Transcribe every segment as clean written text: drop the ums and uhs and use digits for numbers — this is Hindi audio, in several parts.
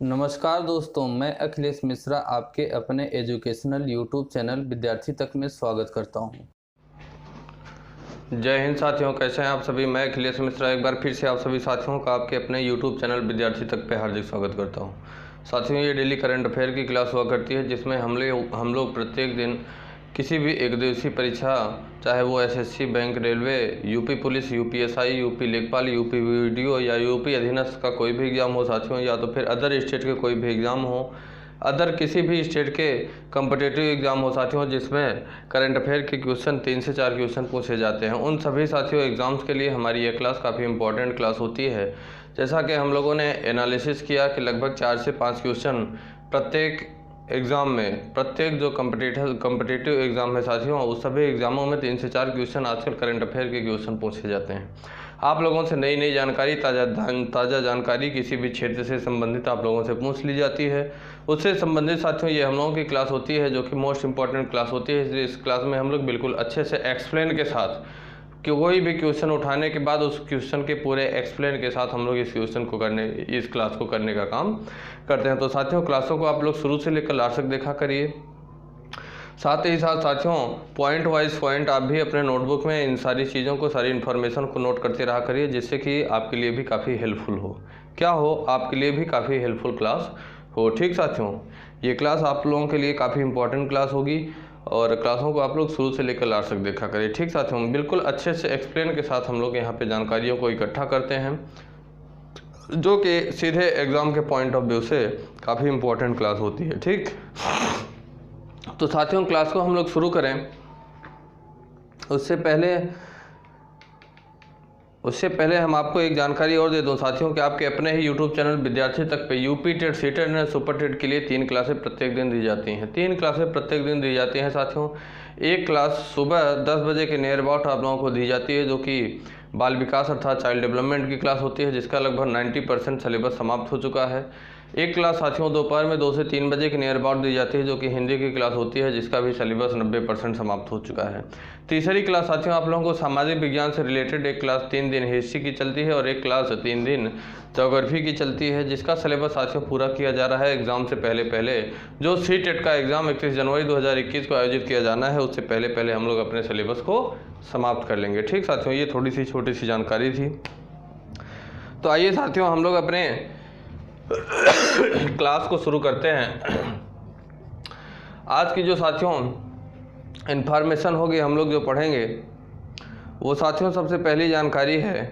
नमस्कार दोस्तों, मैं अखिलेश मिश्रा आपके अपने एजुकेशनल यूट्यूब चैनल विद्यार्थी तक में स्वागत करता हूं। जय हिंद साथियों, कैसे हैं आप सभी। मैं अखिलेश मिश्रा एक बार फिर से आप सभी साथियों का आपके अपने यूट्यूब चैनल विद्यार्थी तक पे हार्दिक स्वागत करता हूं। साथियों, ये डेली करंट अफेयर की क्लास हुआ करती है जिसमें हम लोग प्रत्येक दिन किसी भी एक दिवसीय परीक्षा, चाहे वो SSC, bank, railway, UP police, UPSI, UP लेखपाल, यूपी वीडियो या यूपी अधीनस्थ का कोई भी एग्ज़ाम हो साथियों, या तो फिर अदर स्टेट के कोई भी एग्ज़ाम हो, अदर किसी भी स्टेट के कम्पिटिटिव एग्ज़ाम हो साथियों, जिसमें करंट अफेयर के क्वेश्चन 3 से 4 क्वेश्चन पूछे जाते हैं, उन सभी साथियों एग्ज़ाम्स के लिए हमारी ये क्लास काफ़ी इंपॉर्टेंट क्लास होती है। जैसा कि हम लोगों ने एनालिसिस किया कि लगभग 4 से 5 क्वेश्चन प्रत्येक एग्ज़ाम में, प्रत्येक जो कम्पिटिटिव एग्ज़ाम है साथियों, उस सभी एग्ज़ामों में 3 से 4 क्वेश्चन आजकल करंट अफेयर के क्वेश्चन पूछे जाते हैं। आप लोगों से नई नई जानकारी, ताज़ा जानकारी किसी भी क्षेत्र से संबंधित आप लोगों से पूछ ली जाती है। उससे संबंधित साथियों ये हम लोगों की क्लास होती है, जो कि मोस्ट इंपॉर्टेंट क्लास होती है। इसलिए इस क्लास में हम लोग बिल्कुल अच्छे से एक्सप्लेन के साथ, कि कोई भी क्वेश्चन उठाने के बाद उस क्वेश्चन के पूरे एक्सप्लेन के साथ हम लोग इस क्लास को करने का काम करते हैं। तो साथियों, क्लासों को आप लोग शुरू से लेकर लास्ट तक देखा करिए। साथ ही साथ साथियों, पॉइंट वाइज पॉइंट आप भी अपने नोटबुक में इन सारी चीज़ों को, सारी इन्फॉर्मेशन को नोट करते रहा करिए, जिससे कि आपके लिए भी काफ़ी हेल्पफुल हो। क्या हो, आपके लिए भी काफ़ी हेल्पफुल क्लास हो। ठीक साथियों, ये क्लास आप लोगों के लिए काफ़ी इंपॉर्टेंट क्लास होगी और क्लासों को आप लोग शुरू से लेकर लास्ट तक देखा करिए। ठीक साथियों, बिल्कुल अच्छे से एक्सप्लेन के साथ हम लोग यहाँ पे जानकारियों को इकट्ठा करते हैं, जो कि सीधे एग्ज़ाम के पॉइंट ऑफ व्यू से काफ़ी इंपॉर्टेंट क्लास होती है। ठीक, तो साथियों क्लास को हम लोग शुरू करें उससे पहले हम आपको एक जानकारी और दे दूं साथियों, कि आपके अपने ही यूट्यूब चैनल विद्यार्थी तक पे यूपी टेट, सी टेट और सुपर टेट के लिए 3 क्लासें प्रत्येक दिन दी जाती हैं। 3 क्लासें प्रत्येक दिन दी जाती हैं साथियों। एक क्लास सुबह 10 बजे के नियर अबाउट आप लोगों को दी जाती है, जो कि बाल विकास अर्थात चाइल्ड डेवलपमेंट की क्लास होती है, जिसका लगभग 90% सिलेबस समाप्त हो चुका है। एक क्लास साथियों दोपहर में 2 से 3 बजे के नियर अबाउट दी जाती है, जो कि हिंदी की क्लास होती है, जिसका भी सिलेबस 90% समाप्त हो चुका है। तीसरी क्लास साथियों आप लोगों को सामाजिक विज्ञान से रिलेटेड एक क्लास 3 दिन हिस्ट्री की चलती है और एक क्लास 3 दिन ज्योग्राफी की चलती है, जिसका सिलेबस साथियों पूरा किया जा रहा है एग्ज़ाम से पहले। जो सी टेट का एग्ज़ाम 31 जनवरी 2021 को आयोजित किया जाना है, उससे पहले हम लोग अपने सिलेबस को समाप्त कर लेंगे। ठीक साथियों, ये थोड़ी सी छोटी सी जानकारी थी। तो आइए साथियों, हम लोग अपने क्लास को शुरू करते हैं। आज की जो साथियों इन्फॉर्मेशन होगी, हम लोग जो पढ़ेंगे वो साथियों, सबसे पहली जानकारी है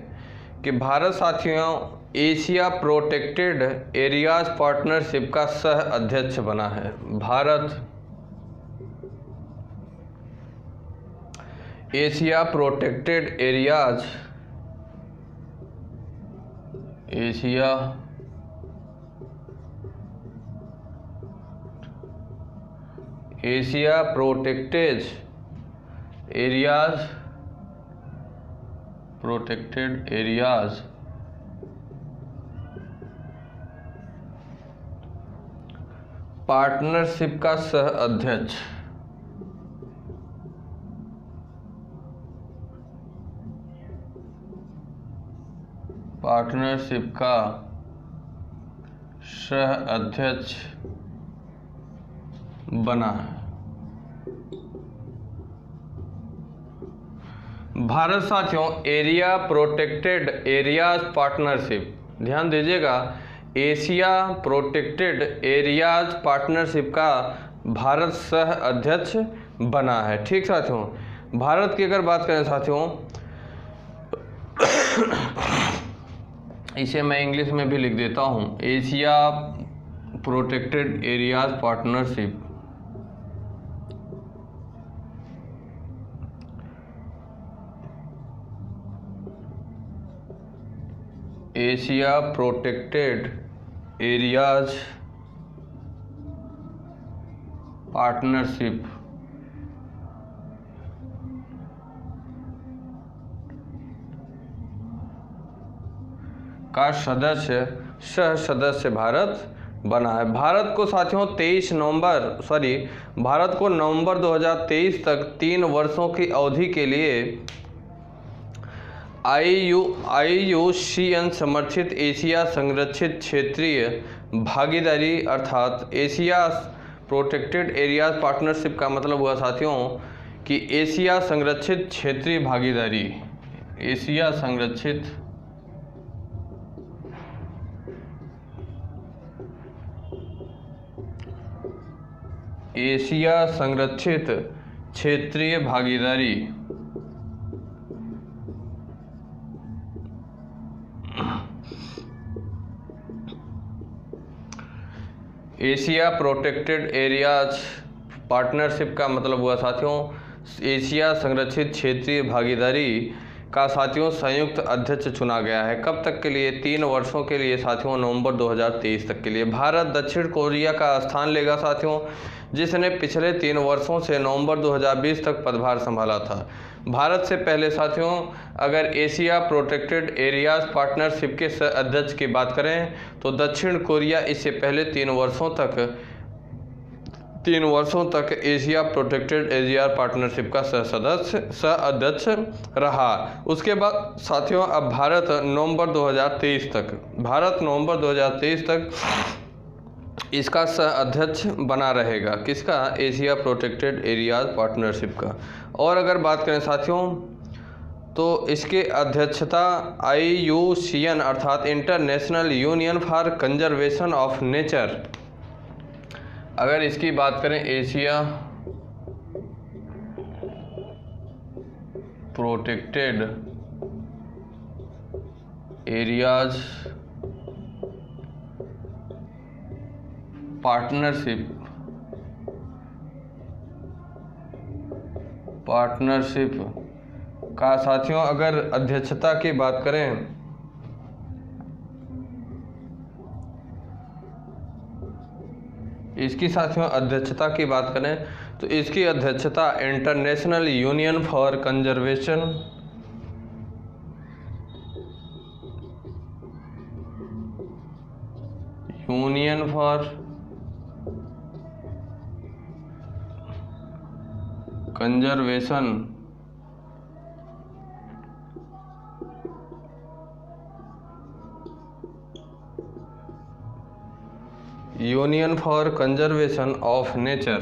कि भारत साथियों एशिया प्रोटेक्टेड एरियाज पार्टनरशिप का सह अध्यक्ष बना है। Bharat Asia protected area protected areas partnership का सह अध्यक्ष बना है। भारत साथियों एरिया प्रोटेक्टेड एरियाज पार्टनरशिप, ध्यान दीजिएगा, एशिया प्रोटेक्टेड एरियाज पार्टनरशिप का भारत सह अध्यक्ष बना है। ठीक साथियों, भारत की अगर बात करें साथियों, इसे मैं इंग्लिश में भी लिख देता हूं, Asia protected areas partnership Asia protected areas partnership का सह सदस्य भारत बना है। भारत को साथियों भारत को नवंबर 2023 तक 3 वर्षों की अवधि के लिए IUCN समर्थित एशिया संरक्षित क्षेत्रीय भागीदारी अर्थात एशिया प्रोटेक्टेड एरियाज पार्टनरशिप का मतलब हुआ साथियों कि एशिया संरक्षित क्षेत्रीय भागीदारी, एशिया संरक्षित क्षेत्रीय भागीदारी एशिया प्रोटेक्टेड एरियाज पार्टनरशिप का मतलब हुआ साथियों एशिया संरक्षित क्षेत्रीय भागीदारी का साथियों संयुक्त अध्यक्ष चुना गया है। कब तक के लिए? 3 वर्षों के लिए साथियों, नवंबर 2023 तक के लिए। भारत दक्षिण कोरिया का स्थान लेगा साथियों, जिसने पिछले 3 वर्षों से नवंबर 2020 तक पदभार संभाला था। भारत से पहले साथियों अगर एशिया प्रोटेक्टेड एरियाज पार्टनरशिप के अध्यक्ष की बात करें तो दक्षिण कोरिया इससे पहले 3 वर्षों तक एशिया प्रोटेक्टेड एरिया पार्टनरशिप का अध्यक्ष रहा। उसके बाद साथियों अब भारत नवंबर 2023 तक इसका अध्यक्ष बना रहेगा। किसका? एशिया प्रोटेक्टेड एरियाज पार्टनरशिप का। और अगर बात करें साथियों तो इसके अध्यक्षता IUCN अर्थात international union for conservation of nature, अगर इसकी बात करें एशिया प्रोटेक्टेड एरियाज पार्टनरशिप का साथियों अगर अध्यक्षता की बात करें इसकी साथियों अध्यक्षता की बात करें तो इसकी अध्यक्षता international union for conservation of nature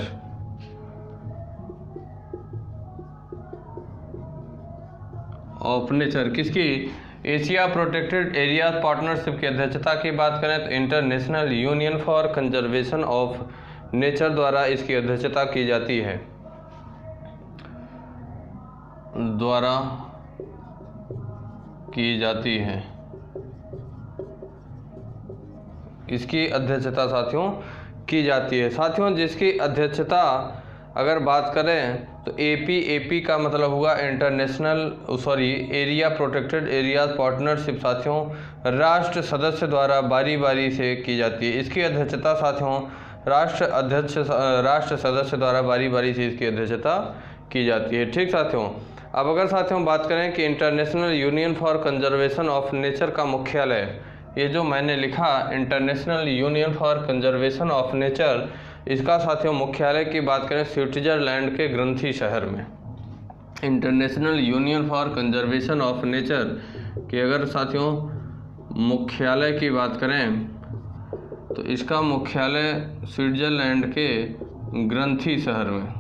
किसकी? एशिया प्रोटेक्टेड एरिया पार्टनरशिप की अध्यक्षता की बात करें तो international union for conservation of nature द्वारा इसकी अध्यक्षता की जाती है। इसकी अध्यक्षता साथियों की जाती है। साथियों जिसकी अध्यक्षता अगर बात करें तो AP का मतलब हुआ एरिया प्रोटेक्टेड एरियाज पार्टनरशिप साथियों राष्ट्र सदस्य द्वारा बारी बारी से की जाती है। इसकी अध्यक्षता साथियों राष्ट्र सदस्य द्वारा बारी बारी से इसकी अध्यक्षता की जाती है। ठीक साथियों, अब अगर साथियों बात करें कि international union for conservation of nature का मुख्यालय, ये जो मैंने लिखा international union for conservation of nature, इसका साथियों मुख्यालय की बात करें स्विट्जरलैंड के ग्रंथी शहर में। International union for conservation of nature की अगर साथियों मुख्यालय की बात करें तो इसका मुख्यालय स्विट्जरलैंड के ग्रंथी शहर में,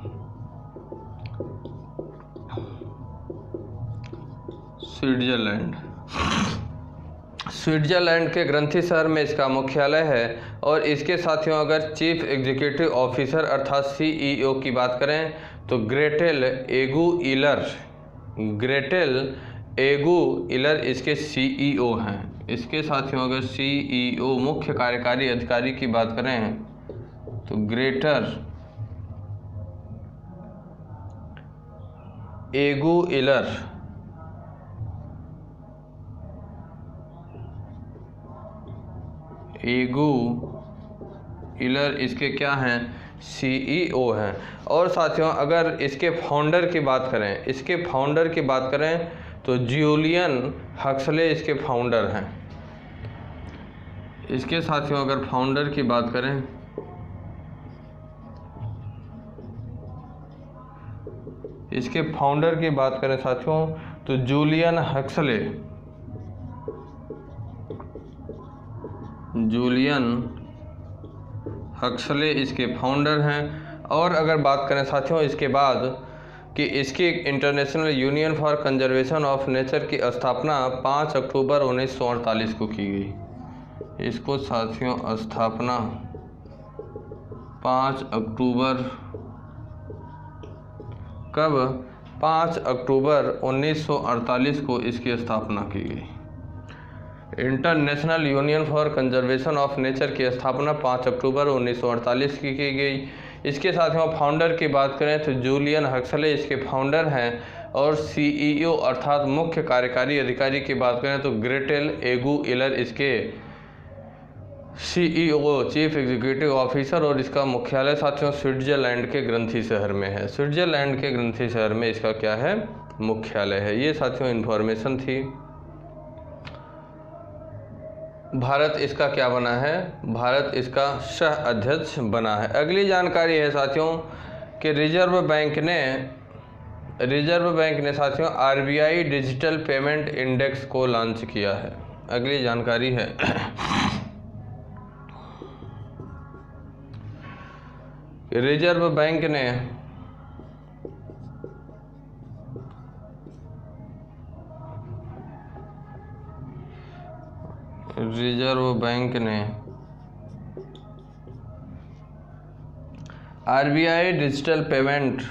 स्विट्जरलैंड के ग्रंथी शहर में इसका मुख्यालय है। और इसके साथियों अगर चीफ एग्जीक्यूटिव ऑफिसर अर्थात CEO की बात करें तो ग्रेटेल एगू इलर इसके CEO हैं। इसके साथियों अगर CEO मुख्य कार्यकारी अधिकारी की बात करें तो ग्रेटर एगू इलर इसके क्या हैं? CEO हैं। और साथियों अगर इसके फाउंडर की बात करें तो जूलियन हक्सले इसके फाउंडर हैं। इसके साथियों अगर फाउंडर की बात करें साथियों तो जूलियन हक्सले इसके फाउंडर हैं। और अगर बात करें साथियों इसके बाद कि इसकी international union for conservation of nature की स्थापना 5 अक्टूबर 1948 को की गई। इसको साथियों स्थापना 5 अक्टूबर कब 5 अक्टूबर 1948 को इसकी स्थापना की गई। International union for conservation of nature की स्थापना 5 अक्टूबर 1948 की गई। इसके साथियों फाउंडर की बात करें तो जूलियन हक्सले इसके फाउंडर हैं। और सीईओ अर्थात मुख्य कार्यकारी अधिकारी की बात करें तो ग्रेटेल एगू इलर इसके सीईओ चीफ एग्जीक्यूटिव ऑफिसर। और इसका मुख्यालय साथियों स्विट्जरलैंड के ग्रंथी शहर में है। स्विट्जरलैंड के ग्रंथी शहर में इसका क्या है, मुख्यालय है। ये साथियों इन्फॉर्मेशन थी। भारत इसका क्या बना है, भारत इसका सह अध्यक्ष बना है। अगली जानकारी है साथियों कि रिजर्व बैंक ने साथियों आरबीआई डिजिटल पेमेंट इंडेक्स को लॉन्च किया है। अगली जानकारी है रिजर्व बैंक ने RBI digital payment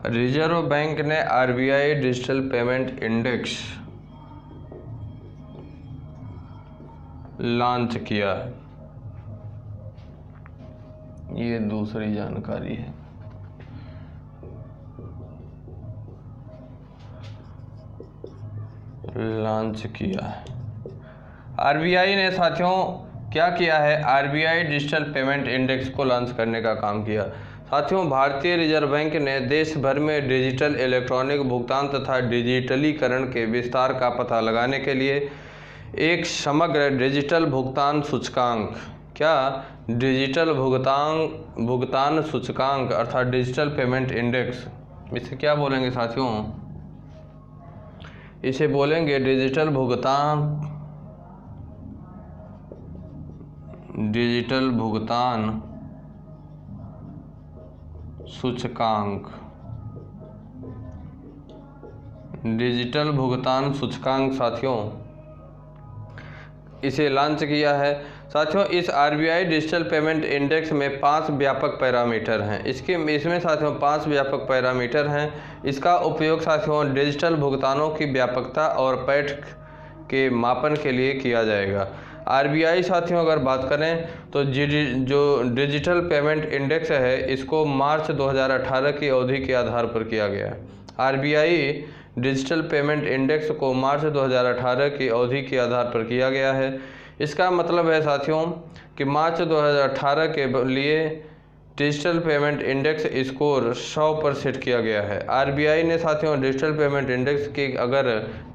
Reserve Bank ने RBI digital payment index launch किया है। ये दूसरी जानकारी है। लॉन्च किया है आरबीआई ने साथियों क्या किया है, आरबीआई डिजिटल पेमेंट इंडेक्स को लॉन्च करने का काम किया। साथियों भारतीय रिजर्व बैंक ने देश भर में डिजिटल इलेक्ट्रॉनिक भुगतान तथा डिजिटलीकरण के विस्तार का पता लगाने के लिए एक समग्र डिजिटल भुगतान सूचकांक, क्या डिजिटल भुगतान सूचकांक अर्थात डिजिटल पेमेंट इंडेक्स, इसे क्या बोलेंगे साथियों, इसे बोलेंगे डिजिटल भुगतान सूचकांक। डिजिटल भुगतान सूचकांक साथियों इसे लॉन्च किया है। साथियों इस आरबीआई डिजिटल पेमेंट इंडेक्स में 5 व्यापक पैरामीटर हैं। इसमें साथियों 5 व्यापक पैरामीटर हैं। इसका उपयोग साथियों डिजिटल भुगतानों की व्यापकता और पैठ के मापन के लिए किया जाएगा। आरबीआई साथियों अगर बात करें तो जो डिजिटल पेमेंट इंडेक्स है इसको मार्च 2018 की अवधि के आधार पर किया गया है। आरबीआई डिजिटल पेमेंट इंडेक्स को मार्च 2018 की अवधि के आधार पर किया गया है। इसका मतलब है साथियों कि मार्च 2018 के लिए डिजिटल पेमेंट इंडेक्स स्कोर 100 पर सेट किया गया है। आरबीआई ने साथियों डिजिटल पेमेंट इंडेक्स की अगर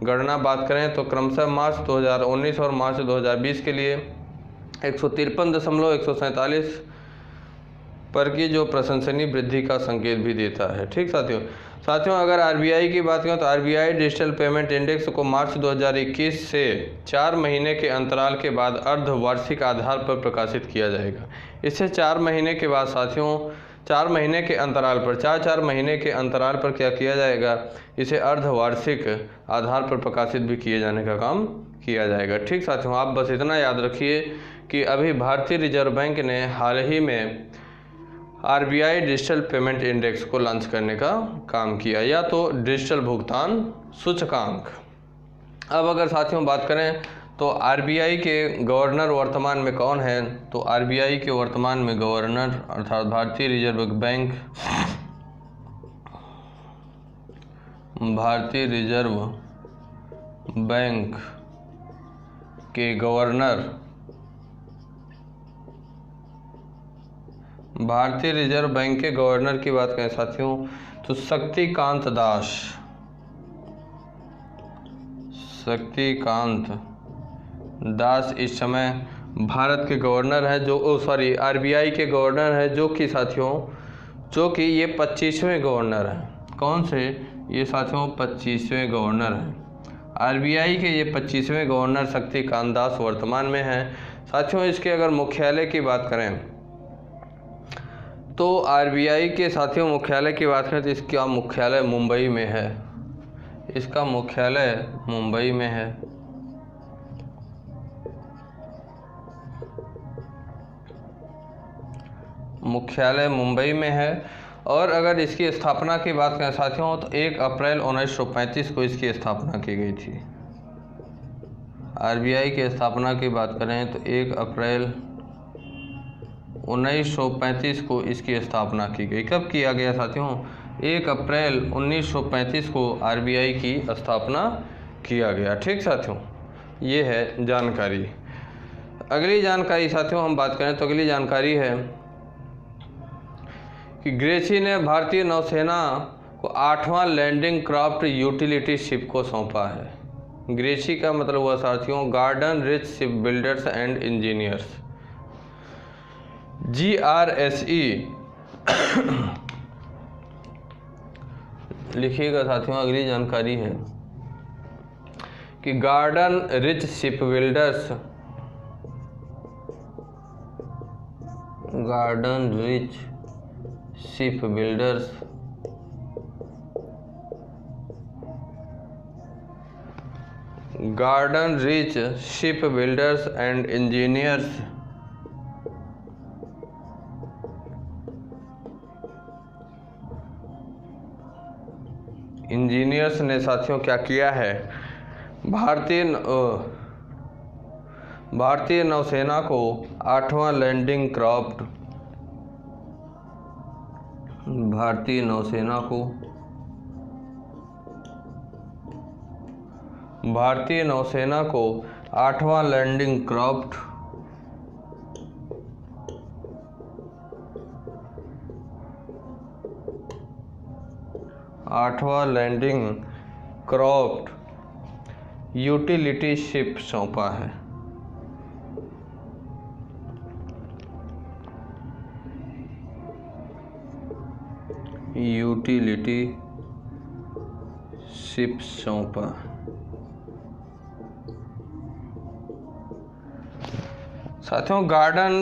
गणना बात करें तो क्रमशः मार्च 2019 और मार्च 2020 के लिए 153.147 पर की जो प्रशंसनीय वृद्धि का संकेत भी देता है। ठीक साथियों अगर आरबीआई की बात करें तो आरबीआई डिजिटल पेमेंट इंडेक्स को मार्च 2021 से 4 महीने के अंतराल के बाद अर्धवार्षिक आधार पर प्रकाशित किया जाएगा। इससे 4 महीने के बाद साथियों 4 महीने के अंतराल पर 4 महीने के अंतराल पर क्या किया जाएगा, इसे अर्धवार्षिक आधार पर प्रकाशित भी किए जाने का काम किया जाएगा। ठीक साथियों आप बस इतना याद रखिए कि अभी भारतीय रिजर्व बैंक ने हाल ही में आरबीआई डिजिटल पेमेंट इंडेक्स को लॉन्च करने का काम किया, या तो डिजिटल भुगतान सूचकांक। अब अगर साथियों बात करें तो आरबीआई के गवर्नर वर्तमान में कौन है, तो आरबीआई के वर्तमान में गवर्नर अर्थात भारतीय रिजर्व बैंक के गवर्नर भारतीय रिजर्व बैंक के गवर्नर की बात करें साथियों तो शक्तिकांत दास इस समय भारत के गवर्नर हैं आरबीआई के गवर्नर हैं, जो कि साथियों ये 25वें गवर्नर हैं। कौन से? ये साथियों 25वें गवर्नर हैं आरबीआई के। ये 25वें गवर्नर शक्तिकांत दास वर्तमान में हैं। साथियों इसके अगर मुख्यालय की बात करें तो आरबीआई के साथियों मुख्यालय की बात करें तो इसका मुख्यालय मुंबई में है। इसका मुख्यालय मुंबई में है। मुख्यालय मुंबई में है। और अगर इसकी स्थापना की बात करें साथियों तो 1 अप्रैल 1935 को इसकी स्थापना की गई थी। आरबीआई की स्थापना की बात करें तो 1 अप्रैल 1935 को इसकी स्थापना की गई। कब किया गया साथियों? 1 अप्रैल 1935 को आरबीआई की स्थापना किया गया। ठीक साथियों, ये है जानकारी। अगली जानकारी साथियों हम बात करें तो अगली जानकारी है कि ग्रेसी ने भारतीय नौसेना को 8वां लैंडिंग क्राफ्ट यूटिलिटी शिप को सौंपा है। ग्रेसी का मतलब हुआ साथियों garden rich ship builders and engineers, GRSE। लिखिएगा साथियों, अगली जानकारी है कि garden rich ship builders, garden rich ship builders garden rich ship builders and engineers ने साथियों क्या किया है? भारतीय नौसेना को 8वां लैंडिंग क्राफ्ट, भारतीय नौसेना को 8वां लैंडिंग क्राफ्ट यूटिलिटी शिप सौंपा है। यूटिलिटी शिप सौंपा। साथियों garden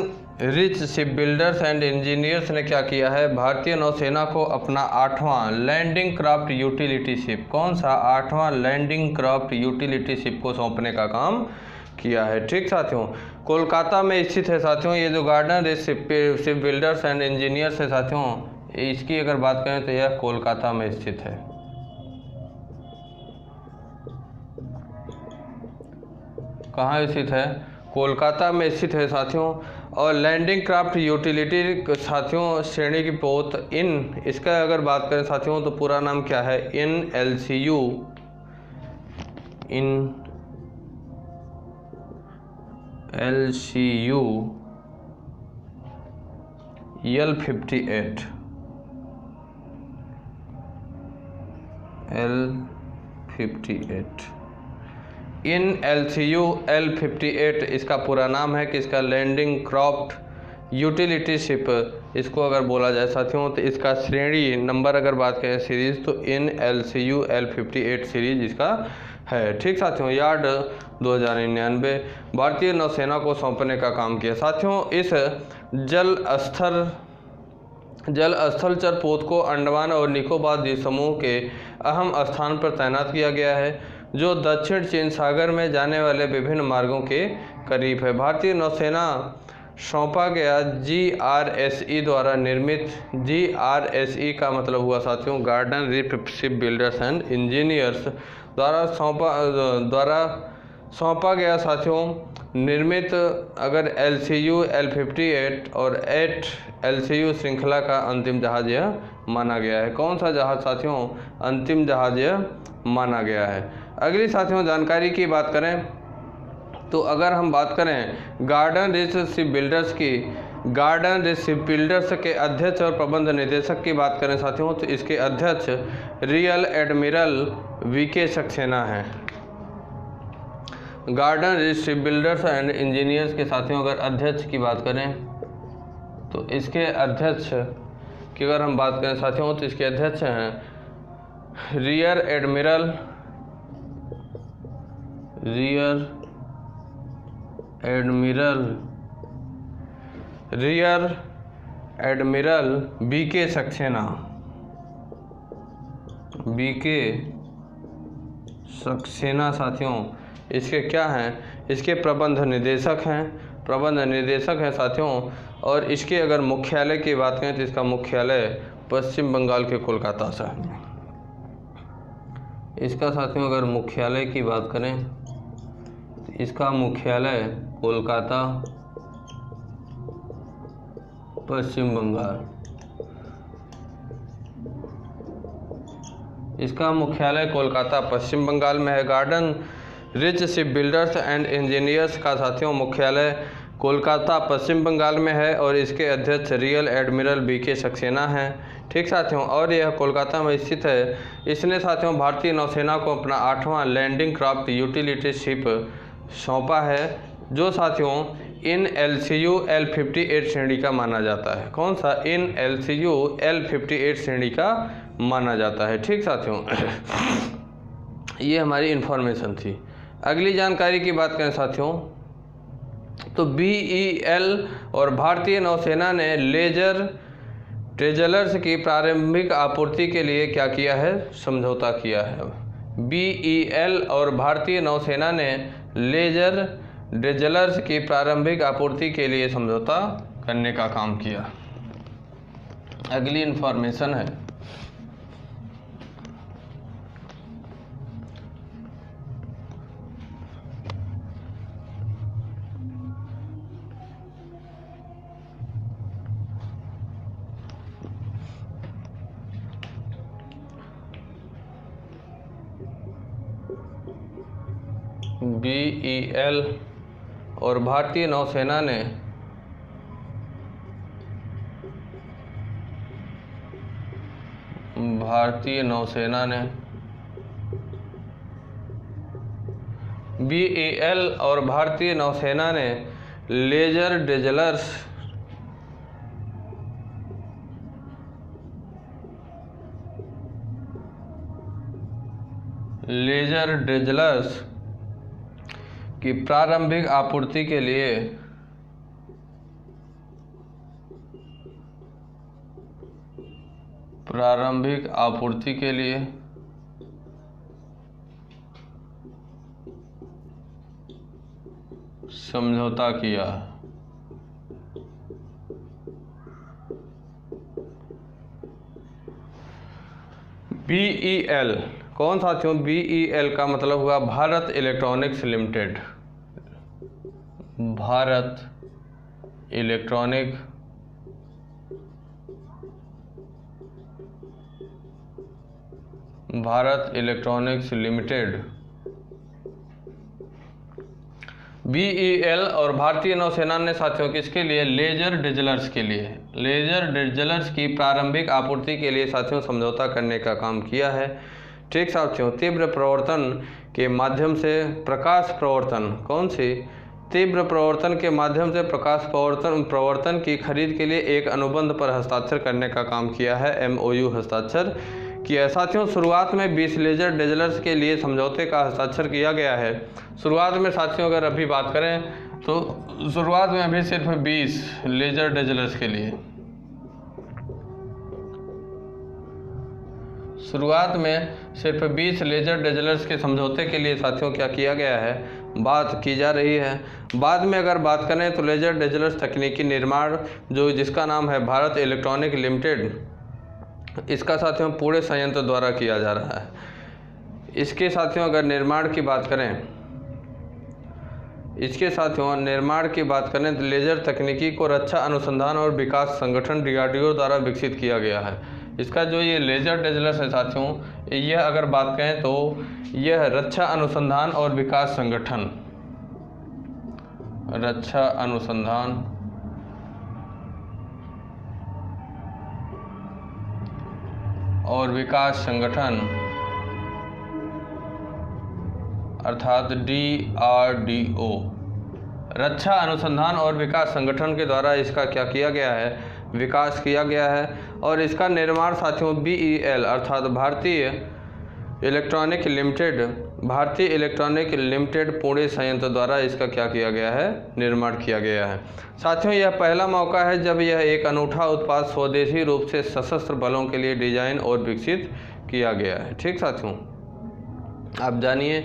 rich ship builders and engineers ने क्या किया है? भारतीय नौसेना को अपना 8वां लैंडिंग क्राफ्ट यूटिलिटी शिप, कौन सा? 8वां लैंडिंग क्राफ्ट यूटिलिटी शिप को सौंपने का काम किया है। ठीक साथियों, कोलकाता में स्थित है साथियों ये जो garden rich ship builders and engineers है साथियों, इसकी अगर बात करें तो यह कोलकाता में स्थित है। कहाँ स्थित है? कोलकाता में स्थित है साथियों। और लैंडिंग क्राफ्ट यूटिलिटी साथियों श्रेणी की पोत इसका अगर बात करें साथियों तो पूरा नाम क्या है? LCU L58 LCU L58 इसका पूरा नाम है कि इसका लैंडिंग क्राफ्ट यूटिलिटी शिप इसको अगर बोला जाए साथियों तो इसका श्रेणी नंबर अगर बात करें सीरीज तो LCU L58 सीरीज इसका है। ठीक साथियों, यार्ड 2099 भारतीय नौसेना को सौंपने का काम किया। साथियों इस जल स्थलचर पोत को अंडमान और निकोबार द्वीप समूह के अहम स्थान पर तैनात किया गया है, जो दक्षिण चीन सागर में जाने वाले विभिन्न मार्गों के करीब है। भारतीय नौसेना सौंपा गया GRSE द्वारा निर्मित, GRSE का मतलब हुआ साथियों garden rich ship builders and engineers द्वारा सौंपा गया साथियों निर्मित अगर LCU L58 और 8 LCU श्रृंखला का अंतिम जहाज यह माना गया है। कौन सा जहाज साथियों? अंतिम जहाज यह माना गया है। अगली साथियों जानकारी की बात करें तो अगर हम बात करें गार्डन रिच शिप बिल्डर्स की, गार्डन रिच शिप बिल्डर्स के अध्यक्ष और प्रबंध निदेशक की बात करें साथियों तो इसके अध्यक्ष रियल एडमिरल VK सक्सेना हैं। Garden ship builders and engineers के साथियों अगर अध्यक्ष की बात करें तो इसके अध्यक्ष की अगर हम बात करें साथियों तो इसके अध्यक्ष हैं रियर एडमिरल बीके सक्सेना साथियों इसके क्या हैं, इसके प्रबंध निदेशक हैं साथियों। और इसके अगर मुख्यालय की बात करें तो इसका मुख्यालय पश्चिम बंगाल के कोलकाता से है। इसका साथियों अगर मुख्यालय की बात करें तो इसका मुख्यालय कोलकाता पश्चिम बंगाल, इसका मुख्यालय कोलकाता पश्चिम बंगाल में है। Garden rich ship builders and engineers का साथियों मुख्यालय कोलकाता पश्चिम बंगाल में है और इसके अध्यक्ष रियल एडमिरल बीके सक्सेना हैं। ठीक साथियों, और यह कोलकाता में स्थित है। इसने साथियों भारतीय नौसेना को अपना 8वां लैंडिंग क्राफ्ट यूटिलिटी शिप सौंपा है, जो साथियों इन LCU L58 श्रेणी का माना जाता है। कौन सा? इन LCU L58 श्रेणी का माना जाता है। ठीक साथियों, ये हमारी इंफॉर्मेशन थी। अगली जानकारी की बात करें साथियों तो BEL और भारतीय नौसेना ने लेजर ट्रेजलर्स की प्रारंभिक आपूर्ति के लिए क्या किया है? समझौता किया है। BEL और भारतीय नौसेना ने लेजर ड्रेजलर्स की प्रारंभिक आपूर्ति के लिए समझौता करने का काम किया। अगली इंफॉर्मेशन है BEL और भारतीय नौसेना ने BEL और भारतीय नौसेना ने लेजर ड्रेजलर्स की प्रारंभिक आपूर्ति के लिए समझौता किया। BEL कौन साथियों? BEL का मतलब हुआ Bharat electronics limited. Bharat electronics limited. BEL और भारतीय नौसेना ने साथियों किसके लिए? लेजर ड्रेजलर्स की प्रारंभिक आपूर्ति के लिए साथियों समझौता करने का काम किया है। ठीक साथियों, तीव्र प्रवर्तन के माध्यम से प्रकाश प्रवर्तन की खरीद के लिए एक अनुबंध पर हस्ताक्षर करने का काम किया है। MOU हस्ताक्षर किया। साथियों शुरुआत में 20 लेजर ड्रेजलर्स के लिए समझौते का हस्ताक्षर किया गया है। शुरुआत में साथियों अगर अभी बात करें तो शुरुआत में अभी सिर्फ 20 लेजर ड्रेजलर्स के लिए, शुरुआत में सिर्फ 20 लेजर ड्रेजलर्स के समझौते के लिए साथियों क्या किया गया है? बात की जा रही है। बाद में अगर बात करें तो लेजर ड्रेजलर्स तकनीकी निर्माण जिसका नाम है भारत इलेक्ट्रॉनिक लिमिटेड, इसका साथियों पूरे संयंत्र द्वारा किया जा रहा है। इसके साथियों अगर निर्माण की बात करें तो लेजर तकनीकी को रक्षा अनुसंधान और विकास संगठन DRDO द्वारा विकसित किया गया है। इसका जो ये लेजर ड्रेजलर्स है साथियों, यह अगर बात करें तो यह रक्षा अनुसंधान और विकास संगठन अर्थात DRDO, रक्षा अनुसंधान और विकास संगठन के द्वारा इसका क्या किया गया है, विकास किया गया है। और इसका निर्माण साथियों BEL अर्थात भारतीय इलेक्ट्रॉनिक लिमिटेड पुणे संयंत्र द्वारा इसका क्या किया गया है, निर्माण किया गया है। साथियों यह पहला मौका है जब यह एक अनूठा उत्पाद स्वदेशी रूप से सशस्त्र बलों के लिए डिजाइन और विकसित किया गया है। ठीक साथियों, आप जानिए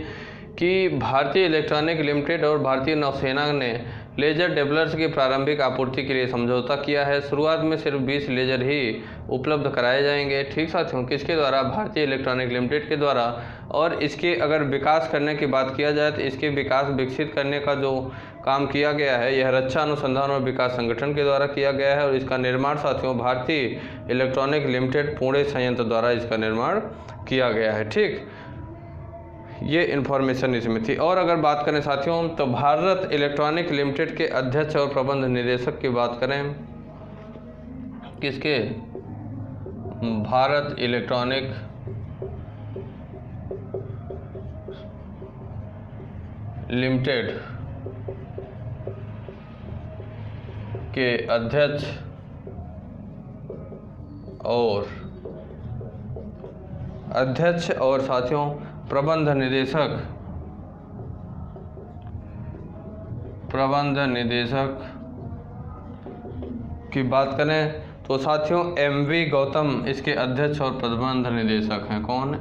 कि भारतीय इलेक्ट्रॉनिक लिमिटेड और भारतीय नौसेना ने लेजर डेवलपर्स की प्रारंभिक आपूर्ति के लिए समझौता किया है। शुरुआत में सिर्फ 20 लेजर ही उपलब्ध कराए जाएंगे। ठीक साथियों, किसके द्वारा, भारतीय इलेक्ट्रॉनिक लिमिटेड के द्वारा। और इसके अगर विकास करने की बात किया जाए तो इसके विकास विकसित करने का जो काम किया गया है यह रक्षा अनुसंधान और विकास संगठन के द्वारा किया गया है। और इसका निर्माण साथियों भारतीय इलेक्ट्रॉनिक लिमिटेड पुणे संयंत्र द्वारा इसका निर्माण किया गया है। ठीक, ये इन्फॉर्मेशन इसमें थी। और अगर बात करें साथियों तो भारत इलेक्ट्रॉनिक लिमिटेड के अध्यक्ष और प्रबंध निदेशक की बात करें, किसके, भारत इलेक्ट्रॉनिक लिमिटेड के अध्यक्ष और साथियों प्रबंध निदेशक की बात करें तो साथियों MV गौतम इसके अध्यक्ष और प्रबंध निदेशक हैं। कौन,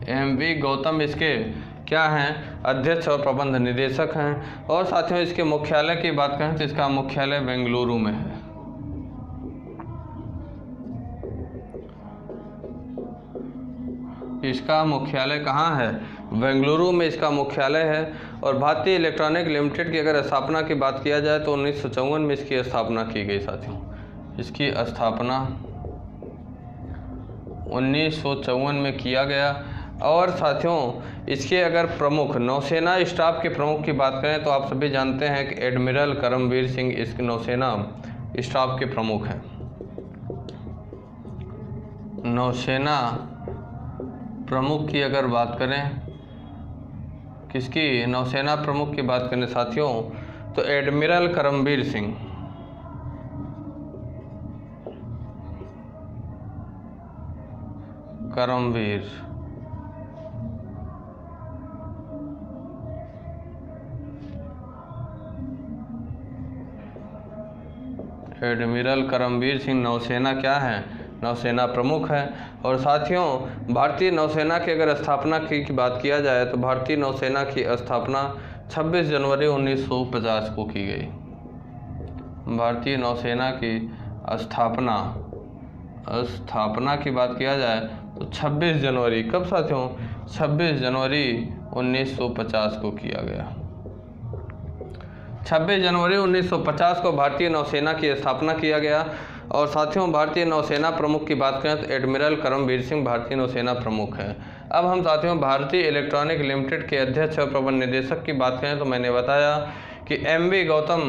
MV गौतम इसके क्या हैं, अध्यक्ष और प्रबंध निदेशक हैं। और साथियों इसके मुख्यालय की बात करें तो इसका मुख्यालय बेंगलुरु में है। इसका मुख्यालय कहाँ है, बेंगलुरु में इसका मुख्यालय है। और भारतीय इलेक्ट्रॉनिक लिमिटेड की अगर स्थापना की बात किया जाए तो 1954 में इसकी स्थापना की गई साथियों। इसकी स्थापना 1954 में किया गया। और साथियों इसके अगर प्रमुख नौसेना स्टाफ के प्रमुख की बात करें तो आप सभी जानते हैं कि एडमिरल करमवीर सिंह इसके नौसेना स्टाफ के प्रमुख हैं। नौसेना प्रमुख की अगर बात करें, किसकी, नौसेना प्रमुख की बात करें साथियों तो एडमिरल करमवीर सिंह। एडमिरल करमवीर सिंह नौसेना क्या है, नौसेना प्रमुख है। और साथियों भारतीय नौसेना की अगर स्थापना की बात किया जाए तो भारतीय नौसेना की स्थापना 26 जनवरी 1950 को की गई। भारतीय नौसेना की स्थापना की बात किया जाए तो 26 जनवरी, कब साथियों, 26 जनवरी 1950 को किया गया। 26 जनवरी 1950 को भारतीय नौसेना की स्थापना किया गया। और साथियों भारतीय नौसेना प्रमुख की बात करें तो एडमिरल करमवीर सिंह भारतीय नौसेना प्रमुख हैं। अब हम साथियों भारतीय इलेक्ट्रॉनिक लिमिटेड के अध्यक्ष और प्रबंध निदेशक की बात करें तो मैंने बताया कि MV गौतम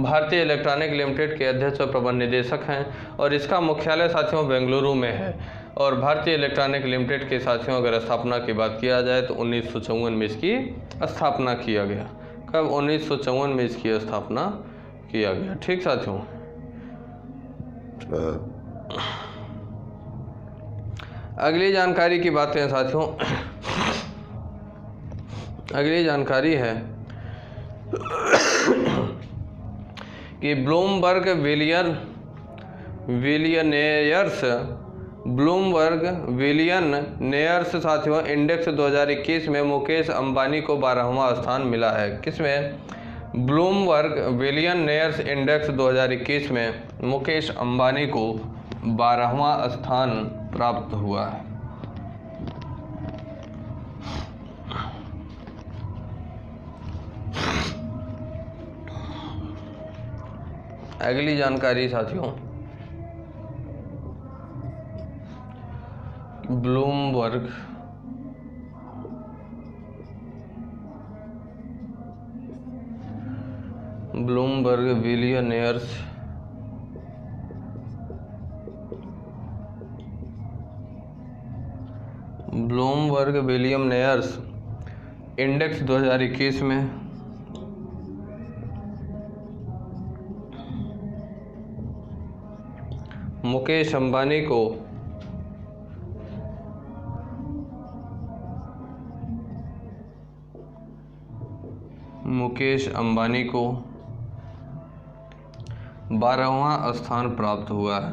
भारतीय इलेक्ट्रॉनिक लिमिटेड के अध्यक्ष और प्रबंध निदेशक हैं। और इसका मुख्यालय साथियों बेंगलुरु में है। और भारतीय इलेक्ट्रॉनिक लिमिटेड के साथियों अगर स्थापना की बात किया जाए तो 1954 में इसकी स्थापना किया गया। कब, 1954 में इसकी स्थापना किया गया। ठीक साथियों, अगली जानकारी की बात करें साथियों, अगली जानकारी है कि ब्लूमबर्ग बिलियनेयर्स साथियों इंडेक्स 2021 में मुकेश अंबानी को 12वां स्थान मिला है। किसमें, ब्लूमबर्ग बिलियनेयर्स इंडेक्स 2021 में मुकेश अंबानी को 12वां स्थान प्राप्त हुआ है। अगली जानकारी साथियों Bloomberg billionaires Bloomberg billionaires index 2021 में मुकेश अंबानी को मुकेश अंबानी को 12वां स्थान प्राप्त हुआ है।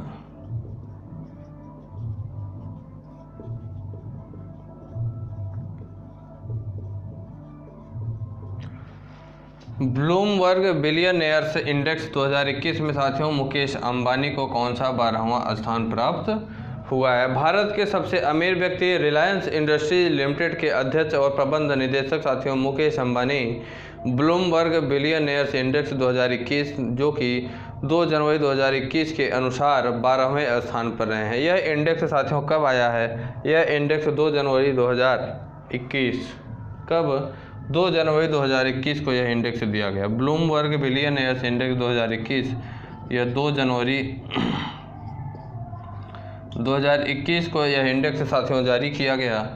ब्लूमबर्ग बिलियनेयर्स इंडेक्स 2021 में साथियों मुकेश अंबानी को कौन सा 12वां स्थान प्राप्त हुआ है। भारत के सबसे अमीर व्यक्ति रिलायंस इंडस्ट्रीज लिमिटेड के अध्यक्ष और प्रबंध निदेशक साथियों Mukesh Ambani Bloomberg billionaires index 2021 जो कि 2 जनवरी 2021 के अनुसार 12वें स्थान पर रहे हैं। यह इंडेक्स साथियों कब आया है? यह इंडेक्स 2 जनवरी 2021 कब 2 जनवरी 2021 को यह इंडेक्स दिया गया। ब्लूमबर्ग बिलियनेयर्स इंडेक्स 2021 यह 2 जनवरी 2021 को यह इंडेक्स साथियों जारी किया गया।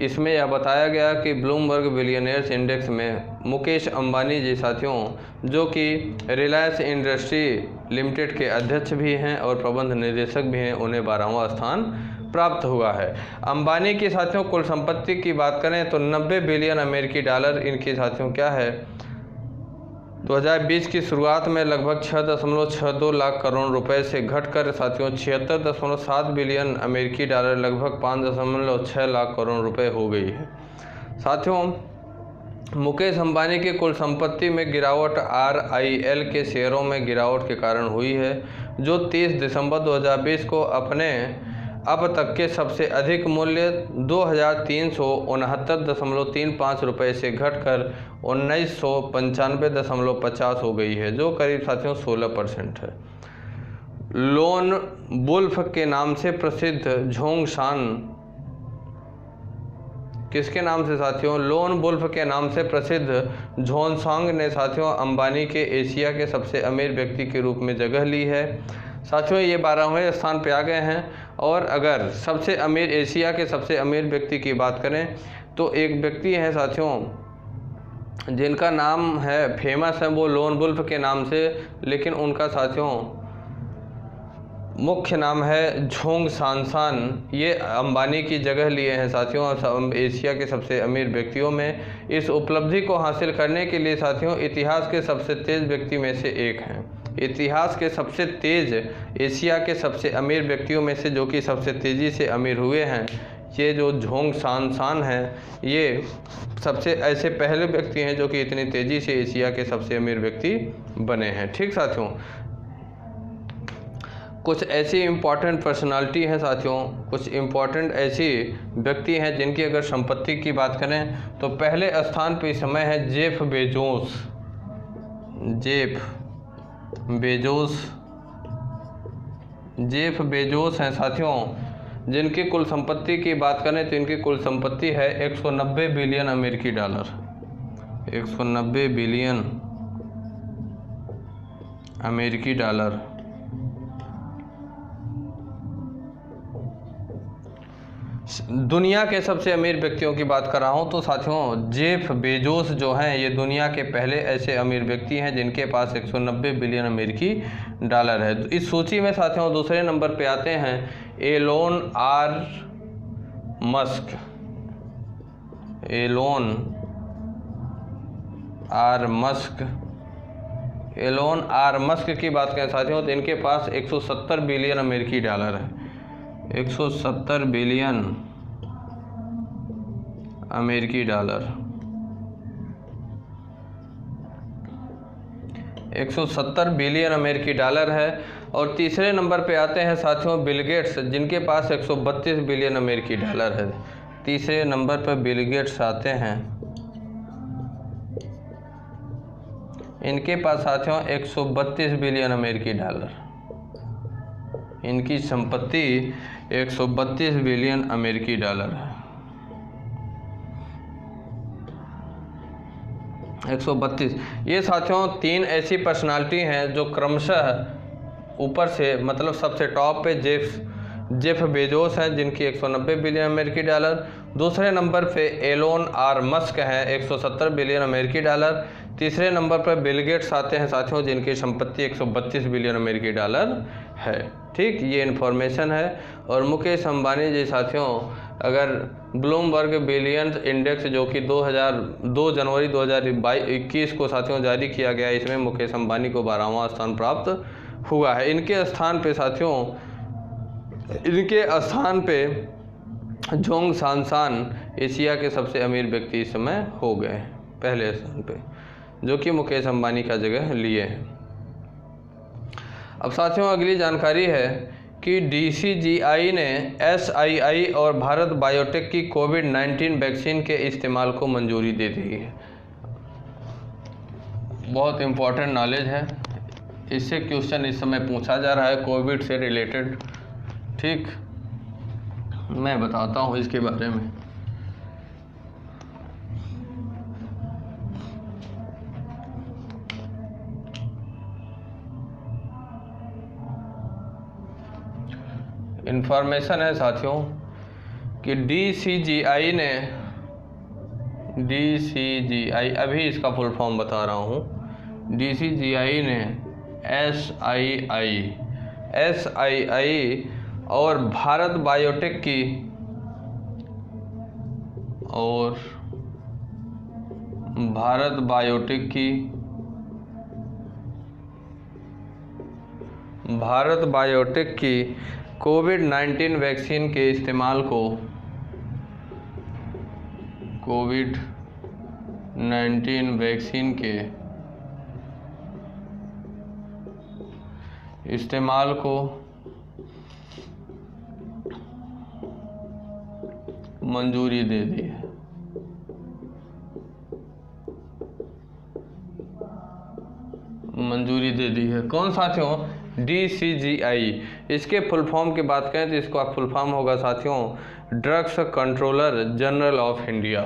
इसमें यह बताया गया कि ब्लूमबर्ग बिलियनेयर्स इंडेक्स में मुकेश अंबानी जी साथियों जो कि रिलायंस इंडस्ट्री लिमिटेड के अध्यक्ष भी हैं और प्रबंध निदेशक भी हैं, उन्हें 12वां स्थान प्राप्त हुआ है। अंबानी की साथियों कुल संपत्ति की बात करें तो 90 बिलियन अमेरिकी डॉलर इनकी साथियों क्या है। 2020 की शुरुआत में लगभग 6.62 लाख करोड़ रुपए से घटकर साथियों 76.7 बिलियन अमेरिकी डॉलर लगभग 5.6 लाख करोड़ रुपए हो गई है। साथियों मुकेश अंबानी की कुल संपत्ति में गिरावट RIL के शेयरों में गिरावट के कारण हुई है, जो 30 दिसंबर 2020 को अपने अब तक के सबसे अधिक मूल्य 2369.35 रुपये से घटकर 1995.50 हो गई है, जो करीब साथियों 16% है। लोन वुल्फ के नाम से प्रसिद्ध झोंगशान किसके नाम से साथियों? लोन वुल्फ के नाम से प्रसिद्ध झोंगशान ने साथियों अंबानी के एशिया के सबसे अमीर व्यक्ति के रूप में जगह ली है। साथियों ये 12वें स्थान पे आ गए हैं। और अगर सबसे अमीर एशिया के सबसे अमीर व्यक्ति की बात करें तो एक व्यक्ति हैं साथियों जिनका नाम है फेमस है, वो लोन वुल्फ के नाम से, लेकिन उनका साथियों मुख्य नाम है झोंगशान। ये अंबानी की जगह लिए हैं साथियों एशिया के सबसे अमीर व्यक्तियों में। इस उपलब्धि को हासिल करने के लिए साथियों इतिहास के सबसे तेज व्यक्ति में से एक हैं। इतिहास के सबसे तेज एशिया के सबसे अमीर व्यक्तियों में से जो कि सबसे तेज़ी से अमीर हुए हैं, ये जो झोंगशान हैं, ये सबसे ऐसे पहले व्यक्ति हैं जो कि इतनी तेज़ी से एशिया के सबसे अमीर व्यक्ति बने हैं। ठीक साथियों, कुछ ऐसी इम्पॉर्टेंट पर्सनालिटी हैं साथियों, कुछ इम्पॉर्टेंट ऐसी व्यक्ति हैं जिनकी अगर संपत्ति की बात करें तो पहले स्थान पर इस समय है जेफ बेजोस हैं साथियों, जिनकी कुल संपत्ति की बात करें तो इनकी कुल संपत्ति है 190 बिलियन अमेरिकी डॉलर। 190 बिलियन अमेरिकी डॉलर। दुनिया के सबसे अमीर व्यक्तियों की बात कर रहा हूं तो साथियों जेफ बेजोस जो हैं ये दुनिया के पहले ऐसे अमीर व्यक्ति हैं जिनके पास 190 बिलियन अमेरिकी डॉलर है। इस सूची में साथियों दूसरे नंबर पे आते हैं एलोन आर मस्क की बात करें साथियों तो इनके पास 170 बिलियन अमेरिकी डॉलर है। 170 बिलियन अमेरिकी डॉलर। 170 बिलियन अमेरिकी डॉलर है। और तीसरे नंबर पे आते हैं साथियों बिल गेट्स, जिनके पास 132 बिलियन अमेरिकी डॉलर है। तीसरे नंबर पर बिल गेट्स आते हैं, इनके पास साथियों 132 बिलियन अमेरिकी डॉलर। इनकी संपत्ति 132 बिलियन अमेरिकी डॉलर है। 132। ये साथियों तीन ऐसी पर्सनालिटी हैं जो क्रमशः ऊपर से मतलब सबसे टॉप पे जेफ बेजोस हैं जिनकी 190 बिलियन अमेरिकी डॉलर। दूसरे नंबर पे एलोन आर मस्क हैं 170 बिलियन अमेरिकी डॉलर। तीसरे नंबर पर बिल गेट्स आते हैं साथियों, जिनकी संपत्ति 132 बिलियन अमेरिकी डॉलर है। ठीक, ये इन्फॉर्मेशन है। और मुकेश अंबानी जी साथियों, अगर ब्लूमबर्ग बिलियंस इंडेक्स जो कि 2 जनवरी 2021 को साथियों जारी किया गया, इसमें मुकेश अंबानी को 12वां स्थान प्राप्त हुआ है। इनके स्थान पे जोंग सांसान एशिया के सबसे अमीर व्यक्ति इस समय हो गए पहले स्थान पे, जो कि मुकेश अंबानी का जगह लिए हैं। अब साथियों अगली जानकारी है कि DCGI ने SII और भारत बायोटेक की कोविड-19 वैक्सीन के इस्तेमाल को मंजूरी दे दी है। बहुत इम्पोर्टेंट नॉलेज है, इससे क्वेश्चन इस समय पूछा जा रहा है कोविड से रिलेटेड। ठीक, मैं बताता हूँ इसके बारे में। इन्फॉर्मेशन है साथियों कि DCGI, अभी इसका फुल फॉर्म बता रहा हूँ। DCGI ने SII और भारत बायोटेक की कोविड-19 वैक्सीन के इस्तेमाल को मंजूरी दे दी है। कौन साथियों? DCGI। इसके फुल फॉर्म की बात करें तो इसका फुल फॉर्म होगा साथियों drugs controller general of India.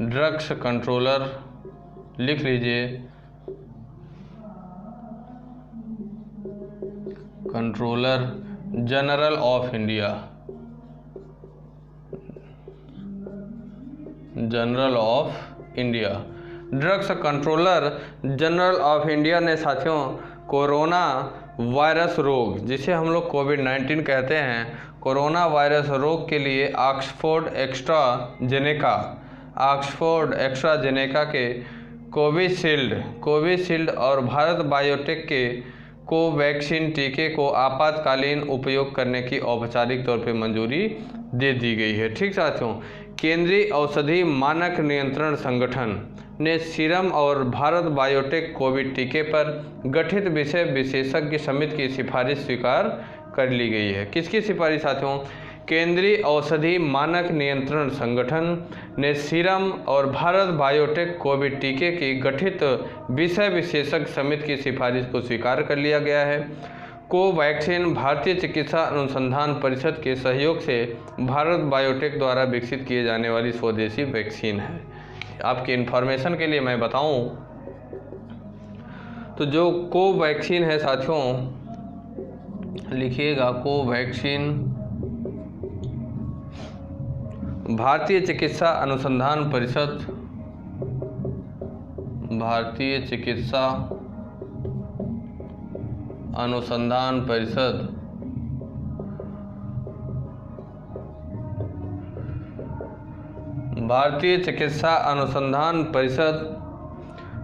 Drugs controller, लिख लीजिए, controller general of India. Drugs controller general of India ने साथियों कोरोना वायरस रोग, जिसे हम लोग कोविड-19 कहते हैं, कोरोना वायरस रोग के लिए ऑक्सफोर्ड एस्ट्राजेनेका के कोविशील्ड और भारत बायोटेक के कोवैक्सीन टीके को आपातकालीन उपयोग करने की औपचारिक तौर पर मंजूरी दे दी गई है। ठीक साथियों, केंद्रीय औषधि मानक नियंत्रण संगठन ने सीरम और भारत बायोटेक कोविड टीके पर गठित विषय विशेषज्ञ समिति की सिफारिश स्वीकार कर ली गई है। किसकी सिफारिश साथियों? केंद्रीय औषधि मानक नियंत्रण संगठन ने सीरम और भारत बायोटेक कोविड टीके की गठित विषय विशेषज्ञ समिति की सिफारिश को स्वीकार कर लिया गया है। कोवैक्सीन भारतीय चिकित्सा अनुसंधान परिषद के सहयोग से भारत बायोटेक द्वारा विकसित किए जाने वाली स्वदेशी वैक्सीन है। आपकी इन्फॉर्मेशन के लिए मैं बताऊं तो जो कोवैक्सीन है साथियों, लिखिएगा कोवैक्सीन भारतीय चिकित्सा अनुसंधान परिषद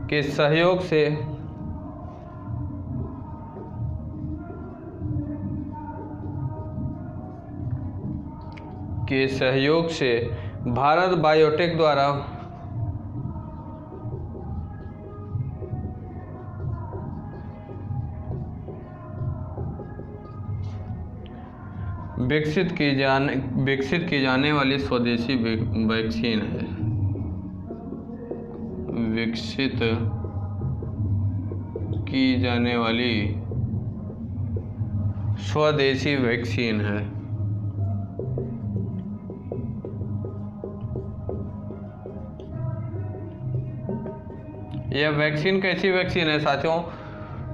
के सहयोग से भारत बायोटेक द्वारा विकसित की जाने वाली स्वदेशी वैक्सीन है। विकसित की जाने वाली स्वदेशी वैक्सीन है। यह वैक्सीन कैसी वैक्सीन है साथियों?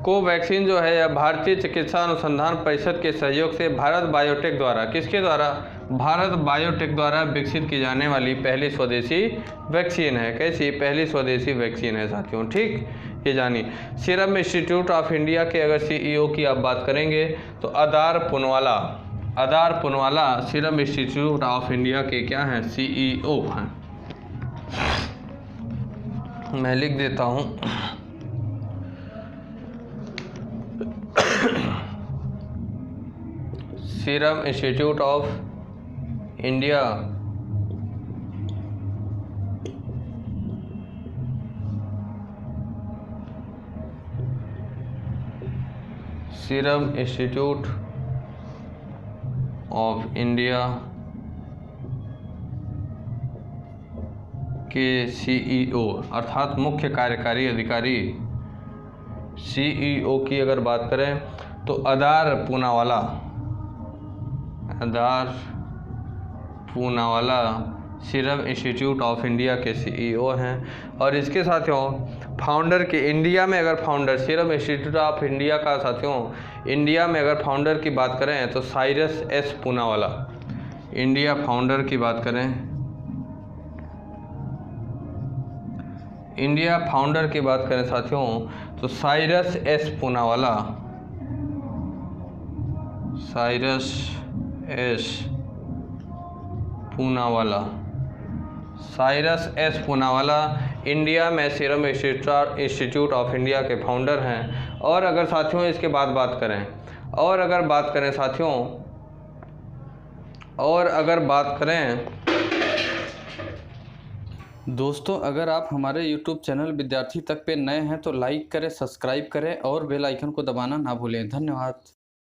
कोवैक्सीन जो है यह भारतीय चिकित्सा अनुसंधान परिषद के सहयोग से भारत बायोटेक द्वारा, किसके द्वारा, भारत बायोटेक द्वारा विकसित की जाने वाली पहली स्वदेशी वैक्सीन है। कैसी, पहली स्वदेशी वैक्सीन है साथियों। ठीक, ये जानिए। सीरम इंस्टीट्यूट ऑफ इंडिया के अगर सीईओ की आप बात करेंगे तो आदार Poonawalla serum institute of India के क्या हैं, सीईओ हैं। मैं लिख देता हूं, serum institute of India serum institute of India के सीईओ अर्थात मुख्य कार्यकारी अधिकारी, सीईओ की अगर बात करें तो आदार Poonawalla serum institute of India के सीईओ हैं। और इसके साथियों फाउंडर के इंडिया में अगर founder serum institute of India का साथियों इंडिया में अगर फाउंडर की बात करें तो Cyrus S Poonawalla, India founder की बात करें, इंडिया फाउंडर की बात करें साथियों तो Cyrus S Poonawalla, Cyrus S Poonawalla India में सीरम इंस्टीट्यूट ऑफ इंडिया के फाउंडर हैं। और अगर साथियों इसके बाद बात करें साथियों दोस्तों, अगर आप हमारे YouTube चैनल विद्यार्थी तक पे नए हैं तो लाइक करें, सब्सक्राइब करें और बेल आइकन को दबाना ना भूलें। धन्यवाद।